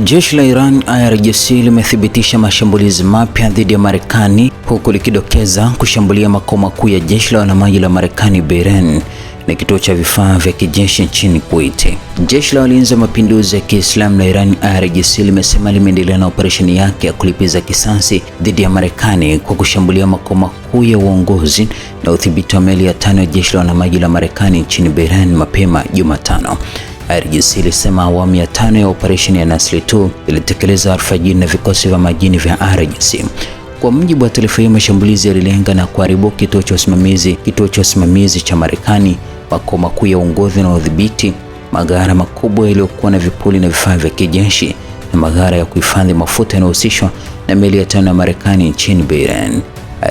Jeshi la Iran IRGC limethibitisha mashambulizi mapya dhidi ya Marekani huku likidokeza kushambulia makao makuu ya jeshi la wanamaji la Marekani Bahrain na kituo cha vifaa vya kijeshi nchini Kuwait. Jeshi la walinzi wa mapinduzi ya Kiislamu la Iran IRGC limesema limeendelea na operesheni yake ya kulipiza kisasi dhidi ya Marekani kwa kushambulia makao makuu ya uongozi na udhibiti wa meli ya 5 ya jeshi la wanamaji la Marekani nchini Bahrain mapema Jumatano. IRGC ilisema awamu ya 5 ya operesheni ya Nasri 2 ilitekeleza alfajiri na vikosi vya majini vya IRGC. Kwa mujibu wa taarifa hiyo, mashambulizi yalilenga na kuharibu kituo cha usimamizi cha Marekani, makao makuu ya uongozi na udhibiti, maghala makubwa yaliyokuwa na vipuli na vifaa vya kijeshi na maghala ya kuhifadhi mafuta yanayohusishwa na meli ya 5 ya Marekani nchini Bahrain.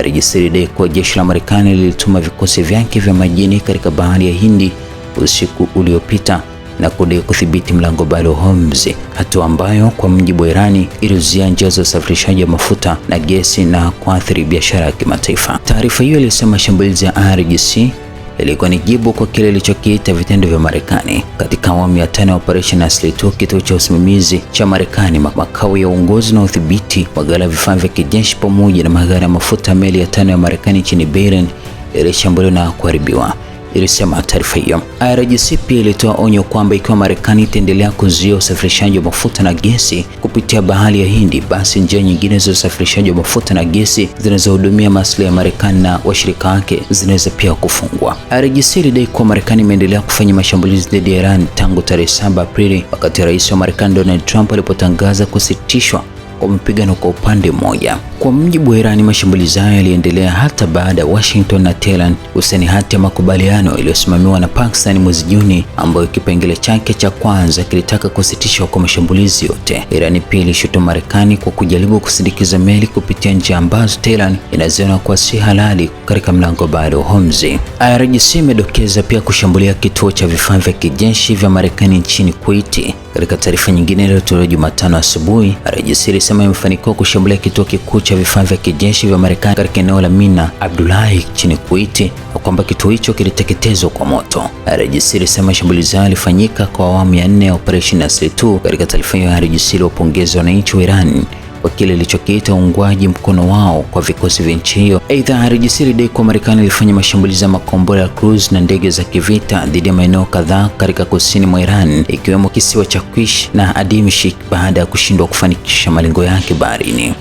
IRGC ilidai kuwa jeshi la Marekani lilituma vikosi vyake vya majini katika bahari ya Hindi usiku uliopita na kudai kudhibiti mlango bahari wa Hormuz, hatua ambayo kwa mujibu wa Irani ilizuia njia za usafirishaji wa mafuta na gesi na kuathiri biashara ya kimataifa. Taarifa hiyo ilisema shambulizi ya IRGC ilikuwa ni jibu kwa kile ilichokiita vitendo vya Marekani katika awamu ya 5 ya operation Nasri 2, kituo cha usimamizi cha Marekani, makao ya uongozi na udhibiti, maghala ya vifaa vya kijeshi pamoja na maghala ya mafuta meli ya 5 ya Marekani nchini Bahrain ilishambuliwa na kuharibiwa, ilisema taarifa hiyo. IRGC pia ilitoa onyo kwamba ikiwa Marekani itaendelea kuzuia usafirishaji wa mafuta na gesi kupitia bahari ya Hindi, basi njia nyingine za usafirishaji wa mafuta na gesi zinazohudumia maslahi ya Marekani na washirika wake zinaweza pia kufungwa. IRGC ilidai kuwa Marekani imeendelea kufanya mashambulizi dhidi ya Iran tangu tarehe 7 Aprili, wakati rais wa Marekani Donald Trump alipotangaza kusitishwa kwa mapigano kwa upande mmoja. Kwa mujibu wa Iran, mashambulizi hayo yaliendelea hata baada ya Washington na Tehran kusaini hati ya makubaliano iliyosimamiwa na Pakistan mwezi Juni, ambayo kipengele chake cha kwanza kilitaka kusitishwa kwa mashambulizi yote. Iran pia ilishutumu Marekani kwa kujaribu kusindikiza meli kupitia njia ambazo Tehran inaziona kuwa si halali katika mlango bahari wa Hormuz. IRGC imedokeza pia kushambulia kituo cha vifaa vya kijeshi vya Marekani nchini Kuwait. Katika taarifa nyingine iliyotolewa Jumatano asubuhi, IRGC ilisema imefanikiwa kushambulia kituo kikuu cha vifaa vya kijeshi vya Marekani katika eneo la Mina Abdullahi nchini Kuwait na kwamba kituo hicho kiliteketezwa kwa moto. IRGC ilisema shambulizi hayo ilifanyika kwa awamu ya 4 ya operation Nasri 2. Katika taarifa hiyo, IRGC ilipongeza wananchi wa Iran kwa kile ilichokiita uungwaji mkono wao kwa vikosi vya nchi hiyo. Aidha, IRGC ilidai kuwa Marekani ilifanya mashambulizi ya makombora ya cruise na ndege za kivita dhidi ya maeneo kadhaa katika kusini mwa Iran, ikiwemo kisiwa cha Quish na Adimshik baada ya kushindwa kufanikisha malengo yake baharini.